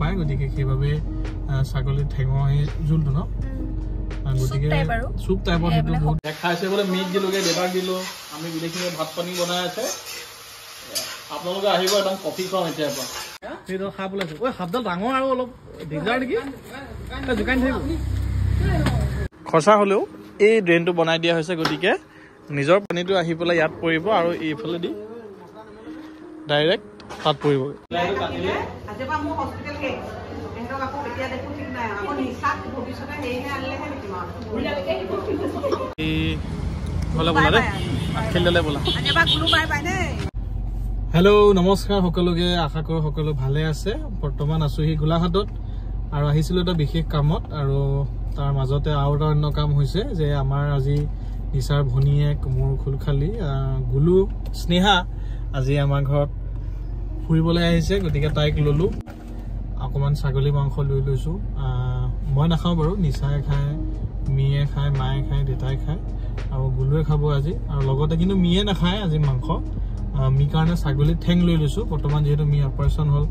পায় গতিকে সেইভাবে ছাগলীৰ ঠেঙৰ এই জোলটো ন গতিকে চুপ টাইপৰ সেইটো বহুত খাইছে বোলে মিট দিলোগে দেবাক দিলো আমি বিলেখিনি ভাত পানী বনাই আছে আপোনালোকে আহিব একদম কফি খাওঁ এতিয়াৰ পৰা সেইটো সাপ ওলাইছে ঐ সাপডাল ডাঙৰ আৰু অলপ দিগদাৰ নেকি জোকাই থাকিব খৰচা হ'লেও এই ড্ৰেইনটো বনাই দিয়া হৈছে গতিকে নিজৰ পানীটো আহি পেলাই ইয়াত পৰিব আৰু এইফালে দি ডাইৰেক্ট তাত পৰিব হেল্ল' নমস্কাৰ সকলোকে আশা কৰোঁ সকলো ভালে আছে বৰ্তমান আছোহি গোলাঘাটত আৰু আহিছিলোঁ এটা বিশেষ কামত আৰু তাৰ মাজতে আৰু এটা অন্য কাম হৈছে যে আমাৰ আজি নিচাৰ ভনীয়েক মোৰ খুলখালি গুলু স্নেহা আজি আমাৰ ঘৰত ফুৰিবলৈ আহিছে গতিকে তাইক ললো অকমান ছাগলী মাংস লৈ লৈছো মই নাখাওঁ বাৰু নিচাই খায় মিয়ে খায় মায়ে খায় দেউতাই খায় আৰু গুলুৱে খাব আজি আৰু লগতে কিন্তু মিয়ে নাখায় আজি মাংস মি কাৰণে ছাগলী ঠেং লৈ লৈছো বৰ্তমান যেহেতু মি অপাৰেশ্যন হ'ল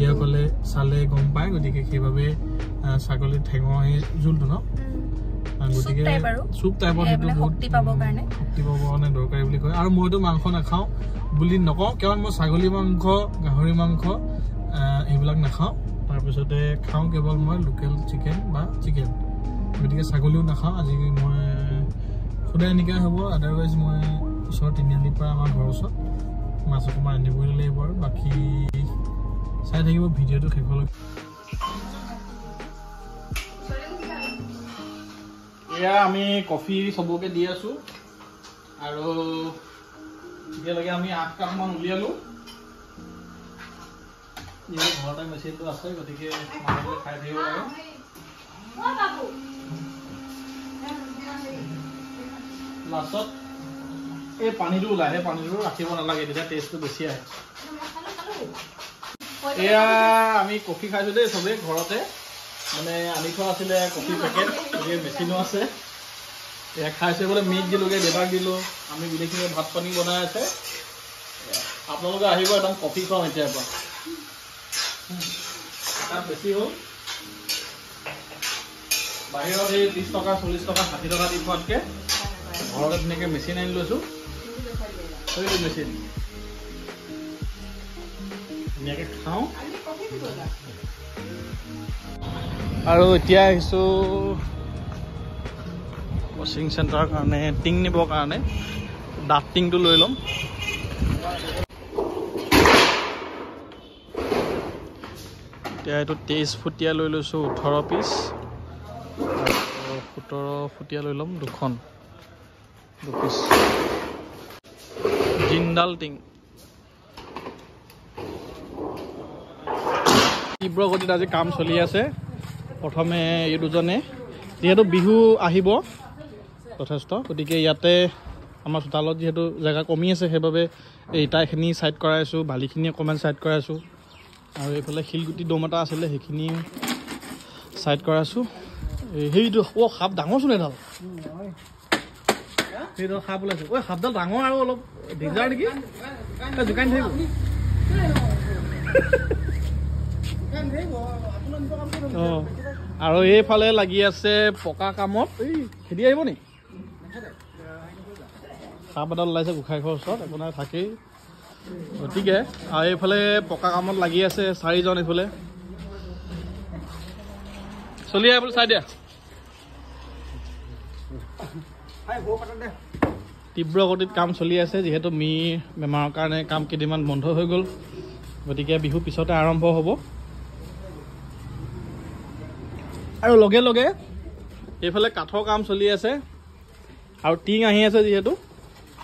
ইয়াকলে চালে গম পায় গতিকে সেইভাবে ছাগলী ঠেঙৰ এই জোলটো ন গতিকে চুপ টাইপৰ সেইটো শক্তি পাবৰ কাৰণে দৰকাৰী বুলি কয় আৰু মইতো মাংস নাখাওঁ বুলি নকওঁ কাৰণ মই ছাগলী মাংস গাহৰি মাংস এইবিলাক নাখাওঁ তাৰপিছতে খাওঁ কেৱল মই লোকেল চিকেন বা চিকেন গতিকে ছাগলীও নাখাওঁ আজি মই সদায় এনেকৈ হ'ব আদাৰৱাইজ মই ওচৰত তিনিআলিৰ পৰা আমাৰ ঘৰৰ ওচৰত মাছ অকণমান আনিবই লাগিব আৰু বাকী চাই থাকিব ভিডিঅ'টো শেষলৈ এয়া আমি কফি চবকে দি আছো আৰু এতিয়ালৈকে আমি 8 কাপমান উলিয়ালো ঘৰতে মেচিনটো আছে গতিকে মানুহে খাই থাকিব লাগে লাষ্টত এই পানীটো ওলাই সেই পানীটো ৰাখিব নালাগে তেতিয়া টেষ্টটো বেছি আহে এয়া আমি কফি খাইছো দেই চবেই ঘৰতে মানে আনি থোৱা আছিলে কফি পেকেট গতিকে মেচিনো আছে এয়া খাইছে বোলে মিট দিলোগে দেবাক দিলো আমি বিলেখিনি ভাত পানী বনাই আছে আপোনালোকে আহিব একদম কফি খাওঁ এতিয়াৰ পৰা তাত বেছি হ'ল বাহিৰত এই 30 টকা 40 টকা 60 টকা দি খোৱাতকৈ ঘৰতে ধুনীয়াকৈ মেচিন আনি লৈছোঁ মেচিন ধুনীয়াকৈ খাওঁ আৰু এতিয়া আহিছোঁ কোচিং চেণ্টাৰৰ কাৰণে টিং নিবৰ কাৰণে ডাঠ টিংটো লৈ ল'ম এতিয়া এইটো 23 ফুটীয়া লৈ লৈছোঁ 18 পিচ আৰু 17 ফুটীয়া লৈ ল'ম 2 পিচ জিন্দাল টিং তীব্ৰ গতিত আজি কাম চলি আছে প্ৰথমে এই দুজনে যিহেতু বিহু আহিব যথেষ্ট গতিকে ইয়াতে আমাৰ চোতালত যিহেতু জেগা কমি আছে সেইবাবে এই ইটাখিনি ছাইড কৰাই আছোঁ বালিখিনি অকণমান ছাইড কৰাই আছোঁ আৰু এইফালে শিলগুটি দম এটা আছিলে সেইখিনি ছাইড কৰাই আছোঁ সেইটো সাপ ডাঙৰচোন এডাল সেইটো সাপ ওলাইছে ঐ সাপডাল ডাঙৰ আৰু অলপ দিগদাৰ নেকি জোকাই থাকিব আৰু এইফালে লাগি আছে পকা কামত এই খেদি আহিব নি সাপ এডাল ওলাইছে গোঁসাই ঘৰৰ ওচৰত আপোনাৰ থাকেই গতিকে আৰু এইফালে পকা কামত লাগি আছে 4জন এইফালে চলি আহে বোলে চাই দিয়া তীব্ৰ গতিত কাম চলি আছে যিহেতু মি বেমাৰৰ কাৰণে কাম কেইদিনমান বন্ধ হৈ গ'ল গতিকে বিহু পিছতে আৰম্ভ হ'ব আৰু লগে লগে এইফালে কাঠৰ কাম চলি আছে আৰু টিং আহি আছে যিহেতু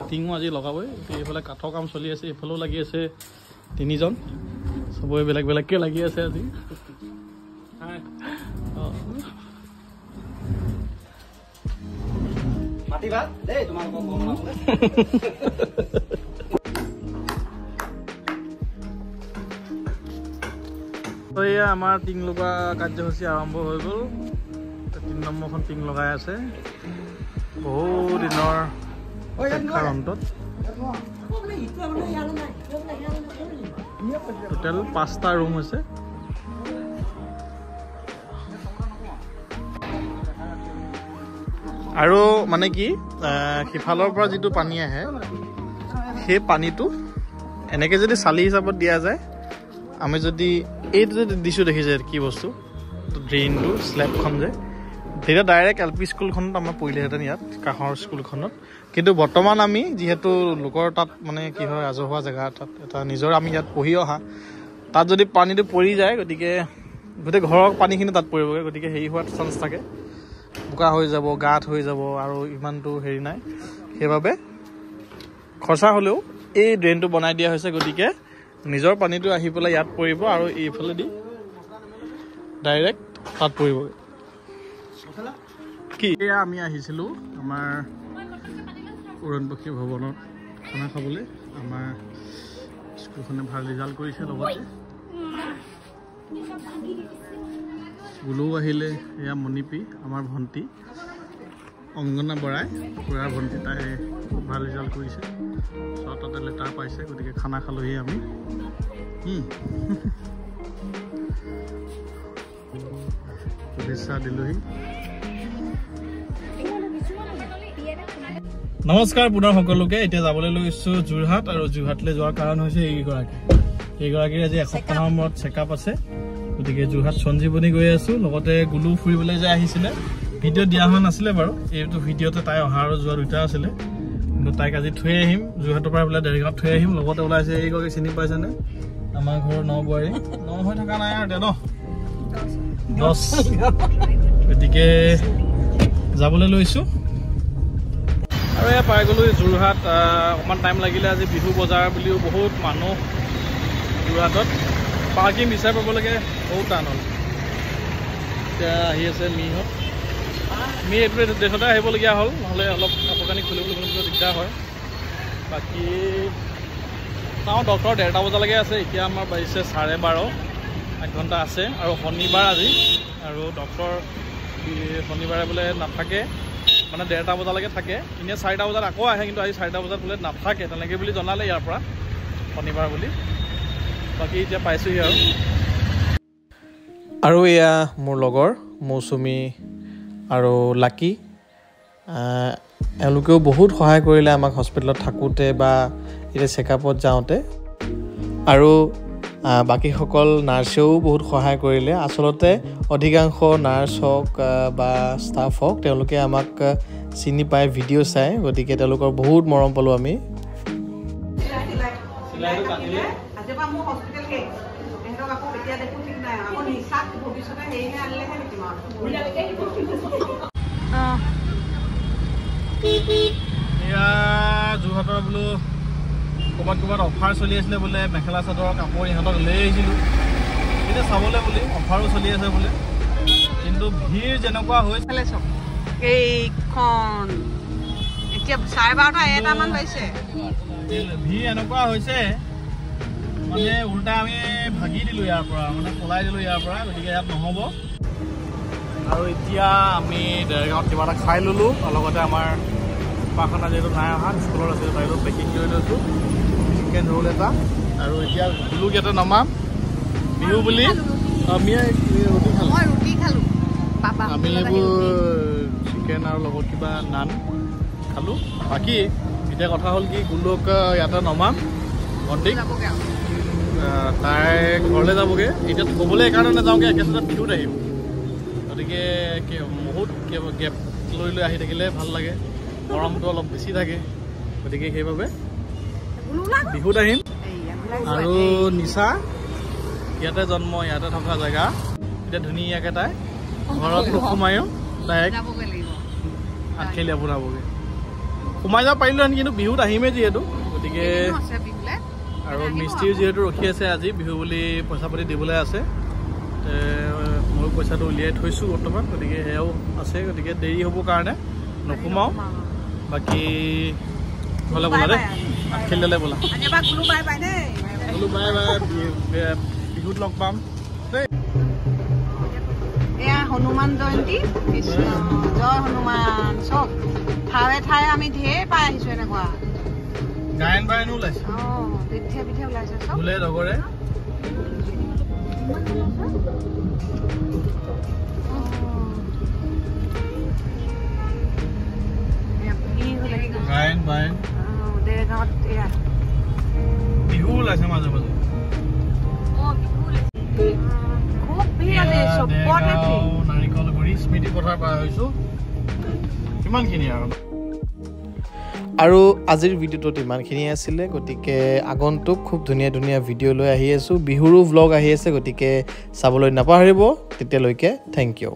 টিঙো আজি লগাবই এইফালে কাঠৰ কাম চলি আছে এইফালেও লাগি আছে 3জন চবৰে বেলেগ বেলেগকৈ লাগি আছে আজি মাতিবা দেই তোমালোকক এয়া আমাৰ টিং লগোৱা কাৰ্যসূচী আৰম্ভ হৈ গ'ল 3 নম্বৰখন টিং লগাই আছে বহু দিনৰ অন্তত টোটেল 5টা ৰুম আছে আৰু মানে কি সিফালৰ পৰা যিটো পানী আহে সেই পানীটো এনেকৈ যদি চালি হিচাপত দিয়া যায় আমি যদি এইটো যদি দিছোঁ দেখিছে কি বস্তু ড্ৰেইনটো স্লেবখন যে তেতিয়া ডাইৰেক্ট LP স্কুলখনত আমাৰ পৰিলেহেঁতেন ইয়াত কাষৰ স্কুলখনত কিন্তু বৰ্তমান আমি যিহেতু লোকৰ তাত মানে কি হয় ৰাজহুৱা জেগা তাত এটা নিজৰ আমি ইয়াত পঢ়ি অহা তাত যদি পানীটো পৰি যায় গতিকে গোটেই ঘৰৰ পানীখিনি তাত পৰিবগৈ গতিকে হেৰি হোৱাৰ চান্স থাকে বোকা হৈ যাব গাঁত হৈ যাব আৰু ইমানটো হেৰি নাই সেইবাবে খৰচা হ'লেও এই ড্ৰেইনটো বনাই দিয়া হৈছে গতিকে নিজৰ পানীটো আহি পেলাই ইয়াত পৰিব আৰু এইফালেদি ডাইৰেক্ট তাত পৰিবগৈ কি এয়া আমি আহিছিলোঁ আমাৰ উৰণপক্ষী ভৱনত খানা খাবলৈ আমাৰ স্কুলখনে ভাল ৰিজাল্ট কৰিছে লগতে গুলুও আহিলে এয়া মণিপী আমাৰ ভণ্টি অংগনা বৰাই খুৰাৰ ভণ্টি তাই খুব ভাল ৰিজাল্ট কৰিছে তাতে লেটাৰ পাইছে গতিকে খানা খালোহি আমি শুভেচ্ছা দিলোহি নমস্কাৰ পুনৰ সকলোকে এতিয়া যাবলৈ লৈছোঁ যোৰহাট আৰু যোৰহাটলৈ যোৱাৰ কাৰণ হৈছে এইগৰাকীৰ আজি এসপ্তাহৰ মূৰত চেকআপ আছে গতিকে যোৰহাট সঞ্জীৱনী গৈ আছোঁ লগতে গুলু ফুৰিবলৈ যে আহিছিলে ভিডিঅ' দিয়া হোৱা নাছিলে বাৰু এইটো ভিডিঅ'তে তাই অহা আৰু যোৱা দুটা আছিলে কিন্তু তাইক আজি থৈ আহিম যোৰহাটৰ পৰা বোলে দেৰিগাঁৱত থৈ আহিম লগতে ওলাইছে এইগৰাকী চিনি পাইছেনে আমাৰ ঘৰৰ ন বোৱাৰী ন হৈ থকা নাই আৰু দে ন 10 গতিকে যাবলৈ লৈছোঁ আৰু এয়া পাই গ'লোঁ যোৰহাট অকণমান টাইম লাগিলে আজি বিহু বজাৰ বুলিও বহুত মানুহ যোৰহাটত পাৰ্কিং বিচাৰি পাবলৈকে বহুত টান হ'ল এতিয়া আহি আছে মিহঁত মি এইটো ডেটতে আহিবলগীয়া হ'ল নহ'লে অলপ কাপোৰ কানি খুলিবলৈ দিগদাৰ হয় বাকী চাওঁ ডক্টৰ 1:30 বজালৈকে আছে এতিয়া আমাৰ বাজিছে 12:30 1 ঘণ্টা আছে আৰু শনিবাৰ আজি আৰু ডক্টৰ শনিবাৰে বোলে নাথাকে মানে 1:30 বজালৈকে থাকে এনেই 4টা বজাত আকৌ আহে কিন্তু আজি 4টা বজাত বোলে নাথাকে তেনেকৈ বুলি জনালে ইয়াৰ পৰা শনিবাৰ বুলি বাকী এতিয়া পাইছোঁহি আৰু এয়া মোৰ লগৰ মৌচুমী আৰু লাকি এওঁলোকেও বহুত সহায় কৰিলে আমাক হস্পিটেলত থাকোঁতে বা এতিয়া চেকআপত যাওঁতে আৰু বাকীসকল নাৰ্ছেও বহুত সহায় কৰিলে আচলতে অধিকাংশ নাৰ্ছ হওক বা ষ্টাফ হওক তেওঁলোকে আমাক চিনি পাই ভিডিঅ' চাই গতিকে তেওঁলোকৰ বহুত মৰম পালোঁ আমি এয়া যোৰহাটৰ বোলো ক'ৰবাত অফাৰ চলি আছিলে বোলে মেখেলা চাদৰ কাপোৰ ইহঁতক লৈ আহিছিলোঁ এতিয়া চাবলৈ বুলি অফাৰো চলি আছে বোলে কিন্তু ভিৰ যেনেকুৱা হৈছে এইখন এতিয়া 12:30-1টামান বাজিছে ভিৰ এনেকুৱা হৈছে মানে উল্টা আমি ভাগি দিলোঁ ইয়াৰ পৰা মানে পলাই দিলোঁ ইয়াৰ পৰা গতিকে ইয়াত নহ'ব আৰু এতিয়া আমি দেৰগাঁৱত কিবা এটা খাই ল'লোঁ লগতে আমাৰ পাখানা যিহেতু নাই অহা স্কুলত আছে তাইলৈ পেকিং কৰি লৈছোঁ চিকেন ৰোল এটা আৰু এতিয়া গুলুক ইয়াতে নমাম বিহু বুলি আমি ৰুটি খালোঁ আমি এইবোৰ চিকেন আৰু লগত কিবা নান খালোঁ বাকী এতিয়া কথা হ'ল কি গুলুক ইয়াতে নমাম ভণ্টিক তাই ঘৰলৈ যাবগৈ এতিয়া থ'বলৈ এইকাৰণে নাযাওঁগৈ একেচতে বিহুত আহিম গতিকে বহুত গেপ লৈ আহি থাকিলে ভাল লাগে গৰমটো অলপ বেছি থাকে গতিকে সেইবাবে বিহুত আহিম আৰু নিচা ইয়াতে জন্ম ইয়াতে থকা জেগা এতিয়া ধুনীয়াকৈ তাই ঘৰত নোসোমায়ো ডাইৰেক্ট আঠখেলীয়া ফুৰাবগৈ সোমাই যাব পাৰিলোহেঁতেন কিন্তু বিহুত আহিমেই যিহেতু গতিকে আৰু মিস্ত্ৰীও যিহেতু ৰখি আছে আজি বিহু বুলি পইচা পাতি দিবলৈ আছে ময়ো পইচাটো উলিয়াই থৈছোঁ বৰ্তমান গতিকে সেয়াও আছে গতিকে দেৰি হ'ব কাৰণে নোসোমাওঁ বাকী হ'লে বোলা দেই আঠখেলীয়ালৈ বোলা বোলো বাই বাই বিহুত লগ পাম দেই এয়া হনুমান জয়ন্তী কৃষ্ণ জয় হনুমান চব ঠায়ে ঠায়ে আমি ঢেৰ পাই আহিছোঁ এনেকুৱা গায়ন বায়নো ওলাইছে পিঠে পিঠে ওলাইছে চব বোলে লগৰে জেগাত এয়া বিহু ওলাইছে মাজে মাজে খুব ভিৰ আছে চবতে ভিৰ নাৰিকলগুৰি স্মৃতি পথাৰ পাৰ হৈছোঁ কিমানখিনি আৰু আজিৰ ভিডিঅ'টোত ইমানখিনিয়ে আছিলে গতিকে আগন্তুক খুব ধুনীয়া ধুনীয়া ভিডিঅ' লৈ আহি আছোঁ বিহুৰো ভ্লগ আহি আছে গতিকে চাবলৈ নাপাহৰিব তেতিয়ালৈকে থেংক ইউ